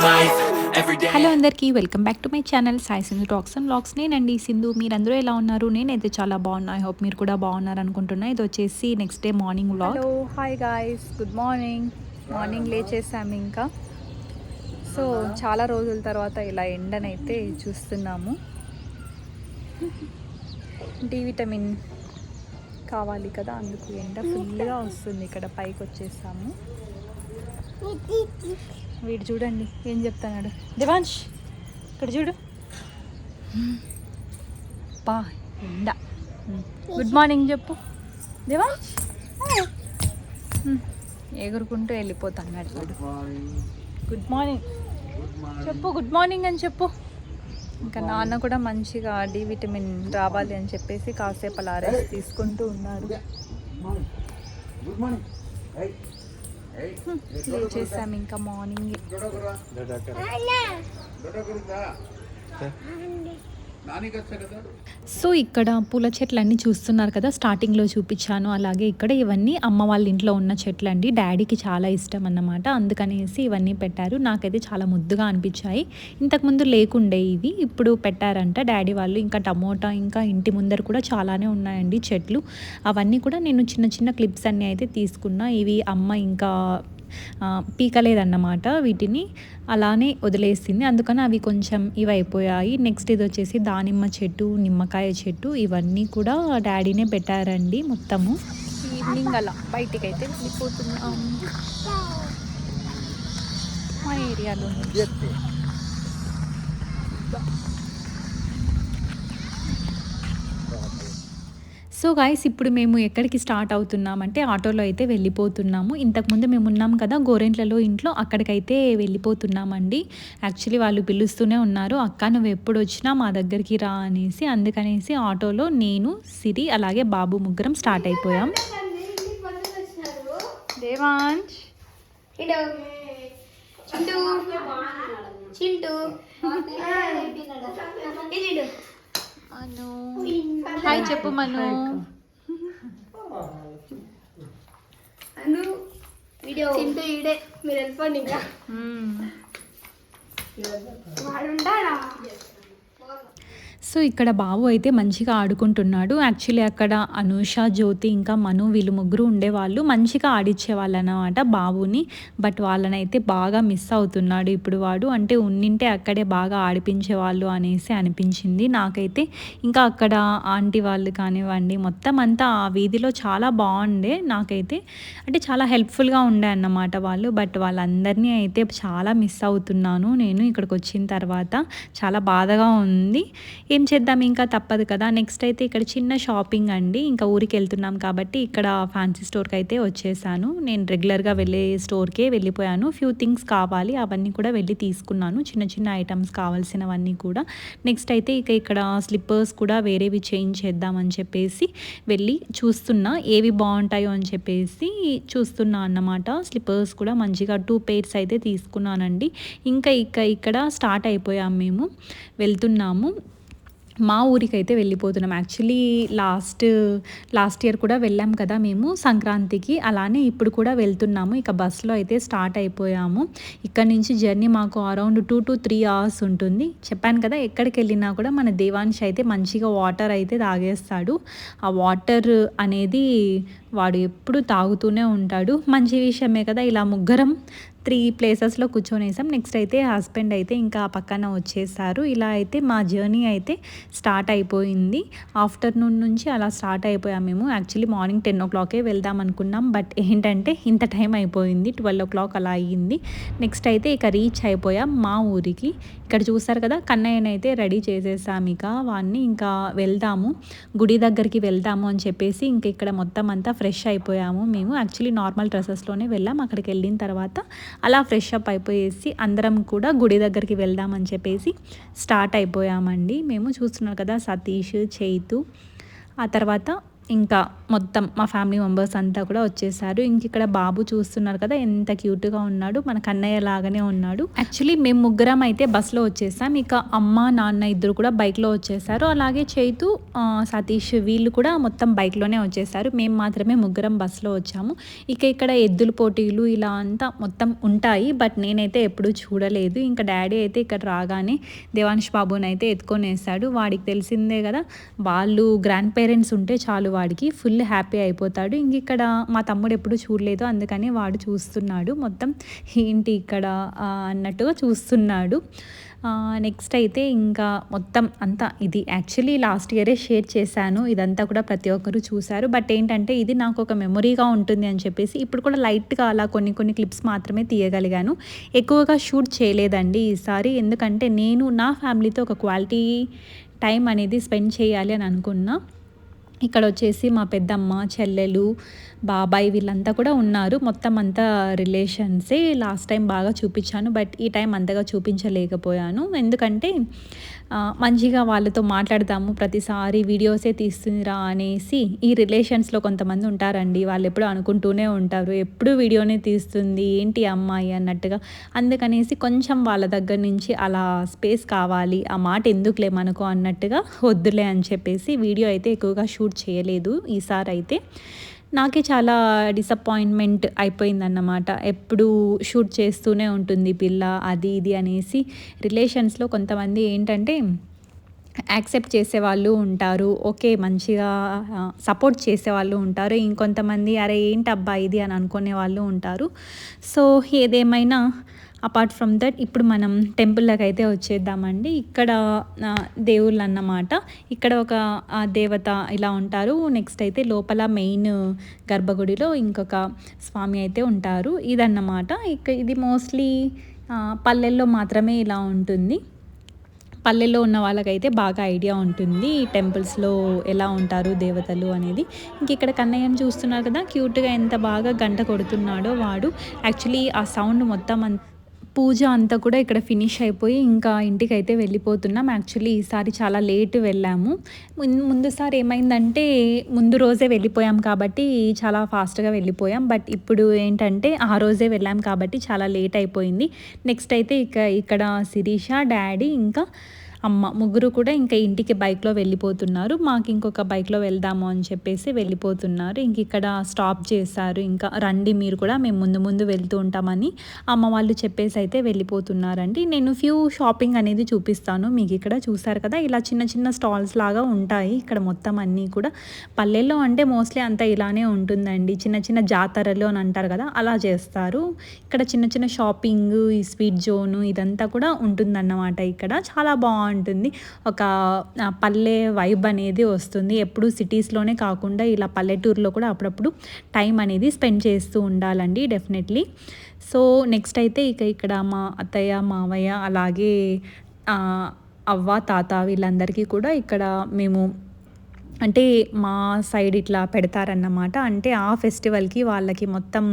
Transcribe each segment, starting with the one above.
life every day. Hello అందరికీ welcome back to my channel Sai Sindhu talks and vlogs. నేనండి సింధు. మీరందరూ ఎలా ఉన్నారు? నేనైతే చాలా బాగున్నా. ఐ హోప్ మీరు కూడా బాగున్నారు అనుకుంటున్నా. ఇది వచ్చేసి next day morning vlog. Hello hi guys, good morning. Morning లేచేసాము ఇంకా. సో చాలా రోజుల తర్వాత ఇలా ఎండనైతే చూస్తున్నాము. డి విటమిన్ కావాలి కదా, అందుకు ఎండ ఫుల్గా వస్తుంది. ఇక్కడ పైకి వచ్చేసాము. వీడు చూడండి ఏం చెప్తున్నాడు. దేవాంష్ ఇక్కడ చూడు. పా ఎండ. గుడ్ మార్నింగ్ చెప్పు దేవాంష్. ఎగురుకుంటూ వెళ్ళిపోతున్నాడు చూడు. గుడ్ మార్నింగ్ చెప్పు, గుడ్ మార్నింగ్ అని చెప్పు. ఇంకా నాన్న కూడా మంచిగా డి విటమిన్ రావాలి అని చెప్పేసి కాసేపు అలా రెస్ట్ తీసుకుంటూ ఉన్నారు. లేచేసాము ఇంకా మార్నింగ్. సో ఇక్కడ పూల చెట్లు అన్నీ చూస్తున్నారు కదా, స్టార్టింగ్లో చూపించాను. అలాగే ఇక్కడ ఇవన్నీ అమ్మ వాళ్ళ ఇంట్లో ఉన్న చెట్లు అండి. డాడీకి చాలా ఇష్టం అన్నమాట, అందుకనేసి ఇవన్నీ పెట్టారు. నాకైతే చాలా ముద్దుగా అనిపించాయి. ఇంతకుముందు లేకుండే ఇవి, ఇప్పుడు పెట్టారంట డాడీ వాళ్ళు. ఇంకా టమోటా, ఇంకా ఇంటి ముందర కూడా చాలానే ఉన్నాయండి చెట్లు. అవన్నీ కూడా నేను చిన్న చిన్న క్లిప్స్ అన్నీ అయితే తీసుకున్నా. ఇవి అమ్మ ఇంకా పీకలేదన్నమాట, వీటిని అలానే వదిలేసింది. అందుకని అవి కొంచెం ఇవి అయిపోయాయి. నెక్స్ట్ ఇది వచ్చేసి దానిమ్మ చెట్టు, నిమ్మకాయ చెట్టు, ఇవన్నీ కూడా డాడీనే పెట్టారండి మొత్తము. ఈవినింగ్ అలా బయటికి అయితే వెళ్ళిపోతున్నాం మా ఏరియాలో. సో గాయస్, ఇప్పుడు మేము ఎక్కడికి స్టార్ట్ అవుతున్నామంటే ఆటోలో అయితే వెళ్ళిపోతున్నాము. ఇంతకుముందు మేము ఉన్నాం కదా గోరెంట్లలో ఇంట్లో, అక్కడికైతే వెళ్ళిపోతున్నామండి. యాక్చువల్లీ వాళ్ళు పిలుస్తూనే ఉన్నారు, అక్క నువ్వు ఎప్పుడు వచ్చినా మా దగ్గరికి రా అనేసి. అందుకనేసి ఆటోలో నేను, సిరి, అలాగే బాబు ముగ్గురం స్టార్ట్ అయిపోయాం. దేవాంష్ మను హాయ్ చెప్పు మను. వీడియో మీరు వెళ్ళిపోండి ఇంకా. సో ఇక్కడ బాబు అయితే మంచిగా ఆడుకుంటున్నాడు. యాక్చువల్లీ అక్కడ అనూష, జ్యోతి, ఇంకా మను వీళ్ళు ముగ్గురు ఉండేవాళ్ళు. మంచిగా ఆడిచ్చేవాళ్ళు అన్నమాట బాబుని. బట్ వాళ్ళనైతే బాగా మిస్ అవుతున్నాడు ఇప్పుడు వాడు. అంటే ఉన్నింటే అక్కడే బాగా ఆడిపించేవాళ్ళు అనేసి అనిపించింది నాకైతే. ఇంకా అక్కడ ఆంటీ వాళ్ళు కానివ్వండి, మొత్తం అంతా ఆ వీధిలో చాలా బాగుండే నాకైతే. అంటే చాలా హెల్ప్ఫుల్గా ఉండే అన్నమాట వాళ్ళు. బట్ వాళ్ళందరినీ అయితే చాలా మిస్ అవుతున్నాను నేను ఇక్కడికి వచ్చిన తర్వాత. చాలా బాధగా ఉంది. ఏం చేద్దాం, ఇంకా తప్పదు కదా. నెక్స్ట్ అయితే ఇక్కడ చిన్న షాపింగ్ అండి. ఇంకా ఊరికి వెళ్తున్నాం కాబట్టి ఇక్కడ ఫ్యాన్సీ స్టోర్కి అయితే వచ్చేసాను. నేను రెగ్యులర్గా వెళ్ళే స్టోర్కే వెళ్ళిపోయాను. ఫ్యూ థింగ్స్ కావాలి, అవన్నీ కూడా వెళ్ళి తీసుకున్నాను. చిన్న చిన్న ఐటమ్స్ కావాల్సినవన్నీ కూడా. నెక్స్ట్ అయితే ఇక్కడ స్లిప్పర్స్ కూడా వేరేవి చేంజ్ చేద్దామని చెప్పేసి వెళ్ళి చూస్తున్నా, ఏవి బాగుంటాయో అని చెప్పేసి చూస్తున్నా అన్నమాట. స్లిప్పర్స్ కూడా మంచిగా 2 pairs అయితే తీసుకున్నానండి. ఇంకా ఇక్కడ స్టార్ట్ అయిపోయాం, మేము వెళ్తున్నాము. మా ఊరికైతే వెళ్ళిపోతున్నాం. యాక్చువల్లీ లాస్ట్ ఇయర్ కూడా వెళ్ళాం కదా మేము సంక్రాంతికి, అలానే ఇప్పుడు కూడా వెళ్తున్నాము. ఇక బస్సులో అయితే స్టార్ట్ అయిపోయాము. ఇక్కడ నుంచి జర్నీ మాకు అరౌండ్ 2 to 3 hours ఉంటుంది. చెప్పాను కదా, ఎక్కడికి వెళ్ళినా కూడా మన దేవాంశ్ అయితే మంచిగా వాటర్ అయితే తాగేస్తాడు. ఆ వాటర్ అనేది వాడు ఎప్పుడు తాగుతూనే ఉంటాడు. మంచి విషయమే కదా. ఇలా ముగ్గురం 3 ప్లేసెస్లో కూర్చొనేసాం. నెక్స్ట్ అయితే హస్బెండ్ అయితే ఇంకా పక్కన వచ్చేసారు. ఇలా అయితే మా జర్నీ అయితే స్టార్ట్ అయిపోయింది. ఆఫ్టర్నూన్ నుంచి అలా స్టార్ట్ అయిపోయాం మేము. యాక్చువల్లీ మార్నింగ్ 10 o'clock వెళ్దాం అనుకున్నాం. బట్ ఏంటంటే ఇంత టైం అయిపోయింది, 12 o'clock అలా అయ్యింది. నెక్స్ట్ అయితే ఇక రీచ్ అయిపోయాం మా ఊరికి. ఇక్కడ చూస్తారు కదా, కన్నయ్యనైతే రెడీ చేసేసాం. ఇక వాడిని ఇంకా వెళ్దాము, గుడి దగ్గరికి వెళ్దాము అని చెప్పేసి ఇంక ఇక్కడ మొత్తం అంతా ఫ్రెష్ అయిపోయాము మేము. యాక్చువల్లీ నార్మల్ డ్రెస్సెస్లోనే వెళ్ళాం. అక్కడికి వెళ్ళిన తర్వాత అలా ఫ్రెష్ అప్ అయిపోయేసి అందరం కూడా గుడి దగ్గరికి వెళ్దామని చెప్పేసి స్టార్ట్ అయిపోయామండి మేము. చూస్తున్నారు కదా, సతీష్, చైతు, ఆ తర్వాత ఇంకా మొత్తం మా ఫ్యామిలీ మెంబర్స్ అంతా కూడా వచ్చేసారు. ఇంక ఇక్కడ బాబు చూస్తున్నారు కదా ఎంత క్యూట్గా ఉన్నాడు, మన కన్నయ్య లాగానే ఉన్నాడు. యాక్చువల్లీ మేము ముగ్గురం అయితే బస్సులో వచ్చేసాం, ఇక అమ్మ నాన్న ఇద్దరు కూడా బైక్లో వచ్చేసారు. అలాగే చైతు సతీష్ వీళ్ళు కూడా మొత్తం బైక్లోనే వచ్చేసారు. మేము మాత్రమే ముగ్గురం బస్సులో వచ్చాము. ఇక ఇక్కడ ఎద్దుల పోటీలు ఇలా అంతా మొత్తం ఉంటాయి, బట్ నేనైతే ఎప్పుడూ చూడలేదు. ఇంకా డాడీ అయితే ఇక్కడ రాగానే దేవాంశ్ బాబుని అయితే ఎత్తుకొని వేసాడు. వాడికి తెలిసిందే కదా, వాళ్ళు గ్రాండ్ పేరెంట్స్ ఉంటే చాలు వాడికి ఫుల్ హ్యాపీ అయిపోతాడు. ఇంక ఇక్కడ మా తమ్ముడు ఎప్పుడు చూడలేదు, అందుకని వాడు చూస్తున్నాడు మొత్తం ఏంటి ఇక్కడ అన్నట్టుగా చూస్తున్నాడు. నెక్స్ట్ అయితే ఇంకా మొత్తం అంతా ఇది యాక్చువల్లీ లాస్ట్ ఇయరే షేర్ చేశాను, ఇదంతా కూడా ప్రతి ఒక్కరు చూశారు. బట్ ఏంటంటే ఇది నాకు ఒక మెమొరీగా ఉంటుంది అని చెప్పేసి ఇప్పుడు కూడా లైట్గా అలా కొన్ని కొన్ని క్లిప్స్ మాత్రమే తీయగలిగాను. ఎక్కువగా షూట్ చేయలేదండి ఈసారి, ఎందుకంటే నేను నా ఫ్యామిలీతో ఒక క్వాలిటీ టైం అనేది స్పెండ్ చేయాలి అని అనుకున్నా. ఇక్కడ వచ్చేసి మా పెద్దమ్మ చెల్లెలు బాబాయ్ వీళ్ళంతా కూడా ఉన్నారు. మొత్తం అంతా రిలేషన్సే. లాస్ట్ టైం బాగా చూపించాను, బట్ ఈ టైం అంతగా చూపించలేకపోయాను. ఎందుకంటే మంచిగా వాళ్ళతో మాట్లాడతాము, ప్రతిసారి వీడియోసే తీస్తుందిరా అనేసి. ఈ రిలేషన్స్లో కొంతమంది ఉంటారండి, వాళ్ళు ఎప్పుడు అనుకుంటూనే ఉంటారు ఎప్పుడు వీడియోనే తీస్తుంది ఏంటి అమ్మాయి అన్నట్టుగా. అందుకనేసి కొంచెం వాళ్ళ దగ్గర నుంచి అలా స్పేస్ కావాలి, ఆ మాట ఎందుకులే మనకు అన్నట్టుగా వద్దులే అని చెప్పేసి వీడియో అయితే ఎక్కువగా షూట్ చేయలేదు ఈసారి అయితే. నాకే చాలా డిసప్పాయింట్మెంట్ అయిపోయిందన్నమాట. ఎప్పుడు షూట్ చేస్తూనే ఉంటుంది పిల్ల అది ఇది అనేసి. రిలేషన్స్లో కొంతమంది ఏంటంటే యాక్సెప్ట్ చేసేవాళ్ళు ఉంటారు, ఓకే మంచిగా సపోర్ట్ చేసేవాళ్ళు ఉంటారు. ఇంకొంతమంది అరే ఏంటబ్బా ఇది అని అనుకునే వాళ్ళు ఉంటారు. సో ఏదేమైనా అపార్ట్ ఫ్రమ్ దట్ ఇప్పుడు మనం టెంపుల్లోకి అయితే వచ్చేద్దామండి. ఇక్కడ దేవుళ్ళు అన్నమాట. ఇక్కడ ఒక దేవత ఇలా ఉంటారు. నెక్స్ట్ అయితే లోపల మెయిన్ గర్భగుడిలో ఇంకొక స్వామి అయితే ఉంటారు. ఇదన్నమాట. ఇది మోస్ట్లీ పల్లెల్లో మాత్రమే ఇలా ఉంటుంది. పల్లెల్లో ఉన్న వాళ్ళకైతే బాగా ఐడియా ఉంటుంది టెంపుల్స్లో ఎలా ఉంటారు దేవతలు అనేది. ఇంక ఇక్కడ కన్నయ్యని చూస్తున్నారు కదా, క్యూట్గా ఎంత బాగా గంట కొడుతున్నాడో వాడు. యాక్చువల్లీ ఆ సౌండ్ మొత్తం పూజ అంతా కూడా ఇక్కడ ఫినిష్ అయిపోయి ఇంకా ఇంటికైతే వెళ్ళిపోతున్నాం. యాక్చువల్లీ ఈసారి చాలా లేట్ వెళ్ళాము. ముందుసారి ఏమైందంటే ముందు రోజే వెళ్ళిపోయాం కాబట్టి చాలా ఫాస్ట్గా వెళ్ళిపోయాం. బట్ ఇప్పుడు ఏంటంటే ఆ రోజే వెళ్ళాం కాబట్టి చాలా లేట్ అయిపోయింది. నెక్స్ట్ అయితే ఇక్కడ శిరీష డాడీ ఇంకా అమ్మ ముగ్గురు కూడా ఇంకా ఇంటికి బైక్లో వెళ్ళిపోతున్నారు. మాకు ఇంకొక బైక్లో వెళ్దాము అని చెప్పేసి వెళ్ళిపోతున్నారు. ఇంక ఇక్కడ స్టాప్ చేశారు. ఇంకా రండి మీరు కూడా, మేము ముందు ముందు వెళ్తూ ఉంటామని అమ్మ వాళ్ళు చెప్పేసి అయితే వెళ్ళిపోతున్నారండి. నేను ఫ్యూ షాపింగ్ అనేది చూపిస్తాను మీకు. ఇక్కడ చూసారు కదా, ఇలా చిన్న చిన్న స్టాల్స్ లాగా ఉంటాయి ఇక్కడ మొత్తం అన్నీ కూడా. పల్లెల్లో అంటే మోస్ట్లీ అంతా ఇలానే ఉంటుందండి, చిన్న చిన్న జాతరలు అని అంటారు కదా అలా చేస్తారు. ఇక్కడ చిన్న చిన్న షాపింగ్, ఈ స్వీట్ జోను ఇదంతా కూడా ఉంటుందన్నమాట. ఇక్కడ చాలా బాగుంటుంది, ఒక పల్లె వైబ్ అనేది వస్తుంది. ఎప్పుడు సిటీస్లోనే కాకుండా ఇలా పల్లెటూరులో కూడా అప్పుడప్పుడు టైం అనేది స్పెండ్ చేస్తూ ఉండాలండి డెఫినెట్లీ. సో నెక్స్ట్ అయితే ఇక్కడ మా అత్తయ్య మావయ్య అలాగే అవ్వ తాత వీళ్ళందరికీ కూడా ఇక్కడ మేము అంటే మా సైడ్ ఇట్లా పెడతారన్నమాట. అంటే ఆ ఫెస్టివల్కి వాళ్ళకి మొత్తం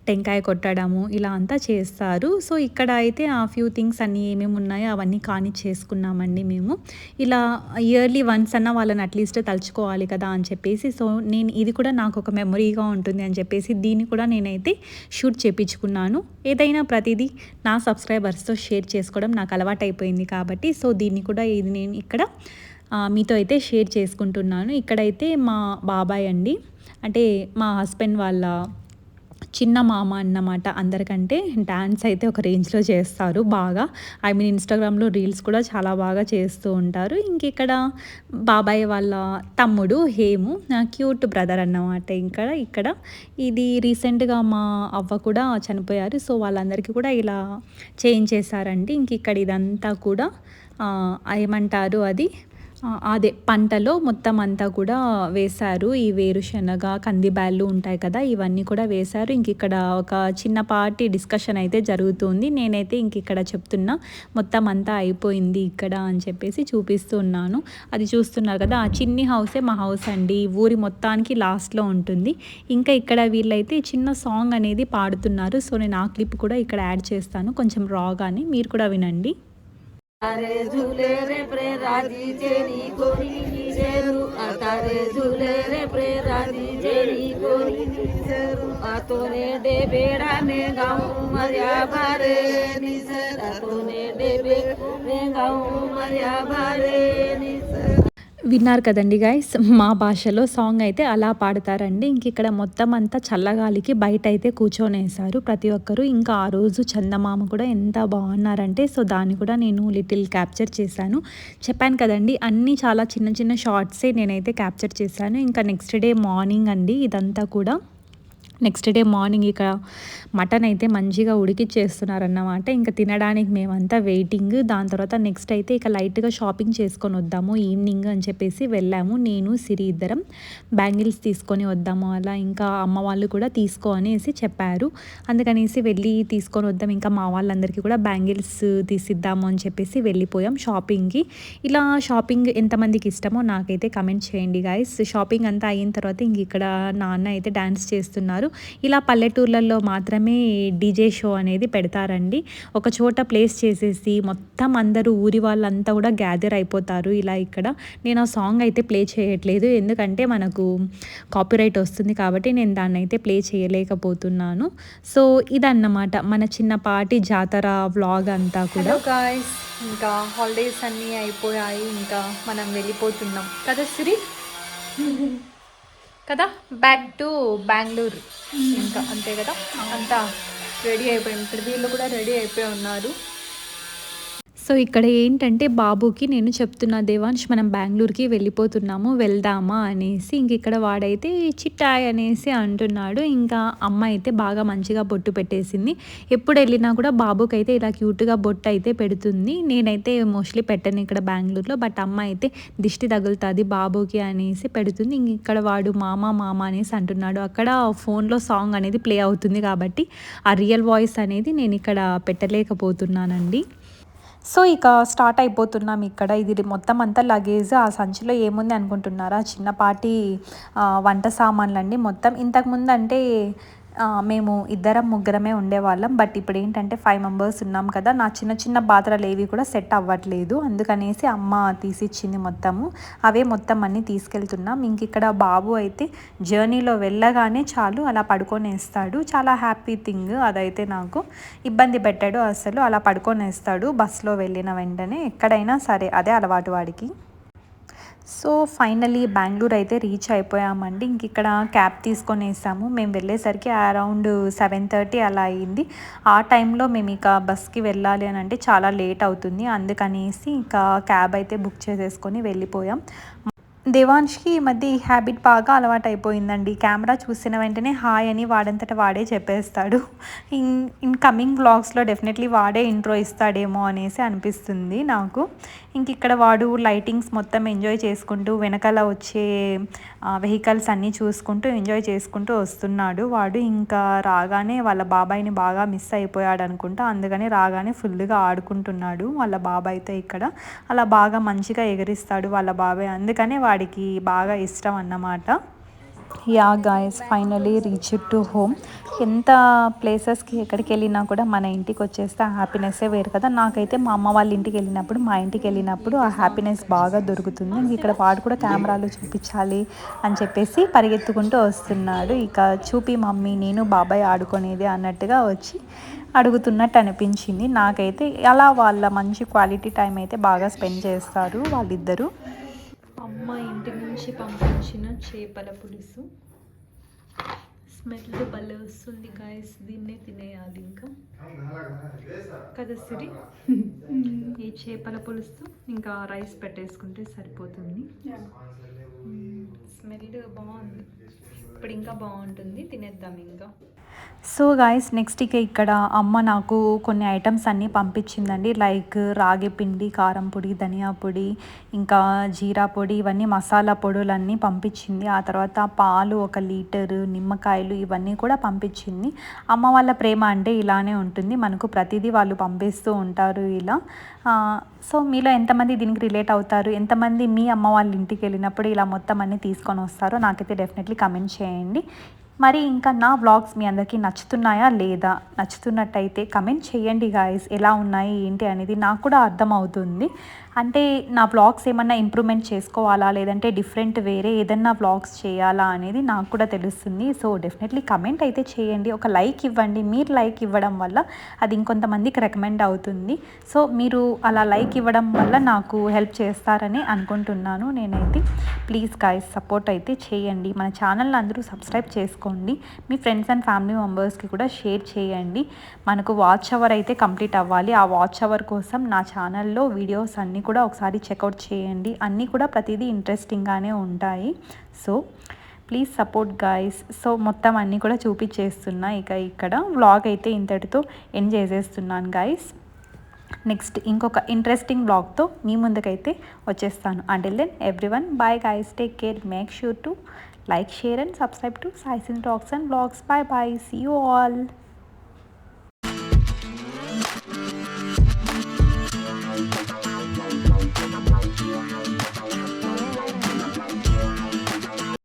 టెంకాయ కొట్టడము ఇలా అంతా చేస్తారు. సో ఇక్కడ అయితే ఆ ఫ్యూ థింగ్స్ అన్నీ ఏమేమి ఉన్నాయో అవన్నీ చేసుకున్నామండి మేము. ఇలా ఇయర్లీ వన్స్ అన్న వాళ్ళని అట్లీస్ట్ తలుచుకోవాలి కదా అని చెప్పేసి. సో నేను ఇది కూడా నాకు ఒక మెమొరీగా ఉంటుంది అని చెప్పేసి దీన్ని కూడా నేనైతే షూట్ చేయించుకున్నాను. ఏదైనా ప్రతిదీ నా సబ్స్క్రైబర్స్తో షేర్ చేసుకోవడం నాకు అలవాటు అయిపోయింది కాబట్టి సో దీన్ని కూడా ఇది నేను ఇక్కడ మీతో అయితే షేర్ చేసుకుంటున్నాను. ఇక్కడైతే మా బాబాయ్ అండి, అంటే మా హస్బెండ్ వాళ్ళ చిన్న మామ అన్నమాట. అందరికంటే డ్యాన్స్ అయితే ఒక రేంజ్లో చేస్తారు బాగా. ఇన్స్టాగ్రామ్లో రీల్స్ కూడా చాలా బాగా చేస్తూ ఉంటారు. ఇంక ఇక్కడ బాబాయ్ వాళ్ళ తమ్ముడు హేము, క్యూట్ బ్రదర్ అన్నమాట. ఇక్కడ ఇది రీసెంట్గా మా అవ్వ కూడా చనిపోయారు. సో వాళ్ళందరికీ కూడా ఇలా చేయించేశారండి. ఇంక ఇక్కడ ఇదంతా కూడా ఏమంటారు అది అదే పంటలో మొత్తం అంతా కూడా వేశారు. ఈ వేరుశనగ కందిబ్యాళ్ళు ఉంటాయి కదా, ఇవన్నీ కూడా వేశారు. ఇంక ఇక్కడ ఒక చిన్నపాటి డిస్కషన్ అయితే జరుగుతుంది. నేనైతే ఇంక ఇక్కడ చెప్తున్నా మొత్తం అంతా అయిపోయింది ఇక్కడ అని చెప్పేసి చూపిస్తున్నాను. అది చూస్తున్నారు కదా, ఆ చిన్ని హౌసే మా హౌస్ అండి. ఊరి మొత్తానికి లాస్ట్లో ఉంటుంది. ఇంకా ఇక్కడ వీళ్ళైతే చిన్న సాంగ్ అనేది పాడుతున్నారు. సో నేను ఆ క్లిప్ కూడా ఇక్కడ యాడ్ చేస్తాను కొంచెం రాగానే, మీరు కూడా వినండి. तारे झूले रे प्रेराजी जेरी गोरी जेरू तारे झूले रे प्रेराजी जेरी गोरी जेरू आतोने डे बेड़ा ने गाँव मरिया भारे निसर आतोने डे बेड़ा गाँव मरिया भारे निसर. విన్నారు కదండి గైస్, మా భాషలో సాంగ్ అయితే అలా పాడతారండి. ఇంక ఇక్కడ మొత్తం అంతా చల్లగాలికి బయట అయితే కూర్చొనేసారు ప్రతి ఒక్కరు. ఇంకా ఆ రోజు చందమామ కూడా ఎంత బాగున్నారంటే, సో దాన్ని కూడా నేను లిటిల్ క్యాప్చర్ చేశాను. చెప్పాను కదండి, అన్నీ చాలా చిన్న చిన్న షార్ట్సే నేనైతే క్యాప్చర్ చేశాను. ఇంకా నెక్స్ట్ డే మార్నింగ్ అండి ఇదంతా కూడా. నెక్స్ట్ డే మార్నింగ్ ఇక మటన్ అయితే మంచిగా ఉడికిచ్చేస్తున్నారన్నమాట. ఇంకా తినడానికి మేమంతా వెయిటింగ్. దాని తర్వాత నెక్స్ట్ అయితే ఇక లైట్గా షాపింగ్ చేసుకొని వద్దాము ఈవినింగ్ అని చెప్పేసి వెళ్ళాము. నేను సిరి ఇద్దరం బ్యాంగిల్స్ తీసుకొని వద్దాము అలా. ఇంకా అమ్మ వాళ్ళు కూడా తీసుకో అనేసి చెప్పారు. అందుకనేసి వెళ్ళి తీసుకొని వద్దాం, ఇంకా మా వాళ్ళందరికీ కూడా బ్యాంగిల్స్ తీసిద్దాము అని చెప్పేసి వెళ్ళిపోయాం షాపింగ్కి. ఇలా షాపింగ్ ఎంతమందికి ఇష్టమో నాకైతే కమెంట్ చేయండి గాయస్. షాపింగ్ అంతా అయిన తర్వాత ఇంక ఇక్కడ నాన్న అయితే డ్యాన్స్ చేస్తున్నారు. ఇలా పల్లెటూర్లలో మాత్రమే డీజే షో అనేది పెడతారండి. ఒక చోట ప్లేస్ చేసేసి మొత్తం అందరూ ఊరి వాళ్ళంతా కూడా గ్యాదర్ అయిపోతారు. ఇలా ఇక్కడ నేను ఆ సాంగ్ అయితే ప్లే చేయట్లేదు, ఎందుకంటే మనకు కాపీరైట్ వస్తుంది కాబట్టి నేను దాన్ని అయితే ప్లే చేయలేకపోతున్నాను. సో ఇదన్నమాట మన చిన్నపాటి జాతర వ్లాగ్ అంతా కూడా. గాయ్స్, ఇంకా హాలిడేస్ అన్నీ అయిపోయాయి, ఇంకా మనం వెళ్ళిపోతున్నాం కదా సిరి కదా, బ్యాక్ టు బెంగళూరు. ఇంకా అంతే కదా, అంతా రెడీ అయిపోయింది. ఇక్కడ వీళ్ళు కూడా రెడీ అయిపోయి ఉన్నారు. సో ఇక్కడ ఏంటంటే బాబుకి నేను చెప్తున్నా, దేవాంశ్ మనం బెంగళూరుకి వెళ్ళిపోతున్నాము వెళ్దామా అనేసి. ఇంక ఇక్కడ వాడైతే చిట్టాయ్ అనేసి అంటున్నాడు. ఇంకా అమ్మ అయితే బాగా మంచిగా బొట్టు పెట్టేసింది. ఎప్పుడు వెళ్ళినా కూడా బాబుకి అయితే ఇలా క్యూట్గా బొట్టు అయితే పెడుతుంది. నేనైతే మోస్ట్లీ పెట్టను ఇక్కడ బెంగళూరులో, బట్ అమ్మ అయితే దిష్టి తగులుతుంది బాబుకి అనేసి పెడుతుంది. ఇంక ఇక్కడ వాడు మామ మామ అనేసి అంటున్నాడు. అక్కడ ఫోన్లో సాంగ్ అనేది ప్లే అవుతుంది కాబట్టి ఆ రియల్ వాయిస్ అనేది నేను ఇక్కడ పెట్టలేకపోతున్నానండి. సో ఇక స్టార్ట్ అయిపోతున్నాం ఇక్కడ. ఇది మొత్తం అంతా లగేజ్. ఆ సంచిలో ఏముంది అనుకుంటున్నారా, చిన్నపాటి వంట సామాన్లు అండి మొత్తం. ఇంతకుముందు అంటే మేము ఇద్దరం ముగ్గురమే ఉండేవాళ్ళం, బట్ ఇప్పుడు ఏంటంటే 5 మెంబర్స్ ఉన్నాం కదా. నా చిన్న చిన్న పాత్రలు ఏవి కూడా సెట్ అవ్వట్లేదు, అందుకనేసి అమ్మ తీసిచ్చింది మొత్తము. అవే మొత్తం అన్నీ తీసుకెళ్తున్నాం. ఇంక ఇక్కడ బాబు అయితే జర్నీలో వెళ్ళగానే చాలు అలా పడుకొనేస్తాడు. చాలా హ్యాపీ థింగ్ అదైతే. నాకు ఇబ్బంది పెట్టాడు అసలు, అలా పడుకొనేస్తాడు బస్సులో వెళ్ళిన వెంటనే. ఎక్కడైనా సరే అదే అలవాటు వాడికి. సో ఫైనలీ బెంగళూరు అయితే రీచ్ అయిపోయామండి. ఇంక ఇక్కడ క్యాబ్ తీసుకొని వేసాము. మేము వెళ్ళేసరికి అరౌండ్ 7:30 అలా అయింది. ఆ టైంలో మేము ఇక బస్కి వెళ్ళాలి అని అంటే చాలా లేట్ అవుతుంది, అందుకనేసి ఇంకా క్యాబ్ అయితే బుక్ చేసేసుకొని వెళ్ళిపోయాం. దేవాంష్కి ఈ మధ్య ఈ హ్యాబిట్ బాగా అలవాటు అయిపోయిందండి. కెమెరా చూసిన వెంటనే హాయ్ అని వాడంతట వాడే చెప్పేస్తాడు. ఇన్ కమింగ్ వ్లాగ్స్లో డెఫినెట్లీ వాడే ఇంట్రో ఇస్తాడేమో అనేసి అనిపిస్తుంది నాకు. ఇంక ఇక్కడ వాడు లైటింగ్స్ మొత్తం ఎంజాయ్ చేసుకుంటూ వెనకాల వచ్చే వెహికల్స్ అన్నీ చూసుకుంటూ ఎంజాయ్ చేసుకుంటూ వస్తున్నాడు వాడు. ఇంకా రాగానే వాళ్ళ బాబాయ్ని బాగా మిస్ అయిపోయాడు అనుకుంటా, అందుకని రాగానే ఫుల్గా ఆడుకుంటున్నాడు వాళ్ళ బాబాయ్తో. ఇక్కడ అలా బాగా మంచిగా ఎగరిస్తాడు వాళ్ళ బాబాయ్, అందుకనే వాడికి బాగా ఇష్టం అన్నమాట. Yeah guys, finally reach to home. ఎంత ప్లేసెస్కి ఎక్కడికి వెళ్ళినా కూడా మన ఇంటికి వచ్చేస్తే ఆ హ్యాపీనెస్సే వేరు కదా. నాకైతే మా అమ్మ వాళ్ళ ఇంటికి వెళ్ళినప్పుడు, మా ఇంటికి వెళ్ళినప్పుడు ఆ హ్యాపీనెస్ బాగా దొరుకుతుంది. ఇక్కడ వాడు కూడా కెమెరాలో చూపించాలి అని చెప్పేసి పరిగెత్తుకుంటూ వస్తున్నాడు. ఇక చూపి మమ్మీ నేను బాబాయ్ ఆడుకునేది అన్నట్టుగా వచ్చి అడుగుతున్నట్టు అనిపించింది నాకైతే. అలా వాళ్ళ మంచి క్వాలిటీ టైం అయితే బాగా స్పెండ్ చేస్తారు వాళ్ళిద్దరూ. అమ్మ ఇంటి నుంచి పంపించిన చేపల పులుసు స్మెల్ భలే వస్తుంది గాయస్. దీన్నే తినేయాలి ఇంకా కదా సిరి. ఈ చేపల పులుసు ఇంకా రైస్ పెట్టేసుకుంటే సరిపోతుంది. స్మెల్ బాగుంది, ఇప్పుడు ఇంకా బాగుంటుంది, తినేద్దాం ఇంకా. సో గాయస్, నెక్స్ట్ ఇక ఇక్కడ అమ్మ నాకు కొన్ని ఐటమ్స్ అన్నీ పంపించిందండి. లైక్ రాగి పిండి, కారం పొడి, ధనియా పొడి, ఇంకా జీరా పొడి, ఇవన్నీ మసాలా పొడులన్నీ పంపించింది. ఆ తర్వాత పాలు 1 లీటరు, నిమ్మకాయలు ఇవన్నీ కూడా పంపించింది. అమ్మ వాళ్ళ ప్రేమ అంటే ఇలానే ఉంటుంది, మనకు ప్రతిదీ వాళ్ళు పంపిస్తూ ఉంటారు ఇలా. సో మీలో ఎంతమంది దీనికి రిలేట్ అవుతారు, ఎంతమంది మీ అమ్మ వాళ్ళ ఇంటికి వెళ్ళినప్పుడు ఇలా మొత్తం అన్నీ తీసుకొని వస్తారో నాకైతే డెఫినెట్లీ కమెంట్ చేయండి. మరి ఇంకా నా వ్లాగ్స్ మీ అందరికీ నచ్చుతున్నాయా లేదా, నచ్చుతున్నట్టయితే కమెంట్ చేయండి గాయస్, ఎలా ఉన్నాయి ఏంటి అనేది నాకు కూడా అర్థమవుతుంది. అంటే నా వ్లాగ్స్ ఏమన్నా ఇంప్రూవ్మెంట్ చేసుకోవాలా లేదంటే డిఫరెంట్ వేరే ఏదన్నా వ్లాగ్స్ చేయాలా అనేది నాకు కూడా తెలుస్తుంది. సో డెఫినెట్లీ కమెంట్ అయితే చేయండి, ఒక లైక్ ఇవ్వండి. మీరు లైక్ ఇవ్వడం వల్ల అది ఇంకొంతమందికి రికమెండ్ అవుతుంది. సో మీరు అలా లైక్ ఇవ్వడం వల్ల నాకు హెల్ప్ చేస్తారని అనుకుంటున్నాను నేనైతే. ప్లీజ్ గాయ్స్ సపోర్ట్ అయితే చేయండి. మన ఛానల్ని అందరూ సబ్స్క్రైబ్ చేసుకోండి. మీ ఫ్రెండ్స్ అండ్ ఫ్యామిలీ మెంబర్స్కి కూడా షేర్ చేయండి. మనకు వాచ్ అవర్ అయితే కంప్లీట్ అవ్వాలి. ఆ వాచ్ అవర్ కోసం నా ఛానల్లో వీడియోస్ అన్నీ కూడా ఒకసారి చెక్అవుట్ చేయండి. అన్నీ కూడా ప్రతిదీ ఇంట్రెస్టింగ్గానే ఉంటాయి. So please support guys. So మొత్తం అన్నీ కూడా చూపించేస్తున్నా. ఇక్కడ వ్లాగ్ అయితే ఇంతటితో ఎండ్ చేసేస్తున్నాను గాయ్స్. నెక్స్ట్ ఇంకొక ఇంట్రెస్టింగ్ వ్లాగ్తో మీ ముందుకైతే వచ్చేస్తాను. Until then everyone bye guys, take care, make sure to like, share and subscribe to Saisin talks and vlogs. Bye bye, see you all.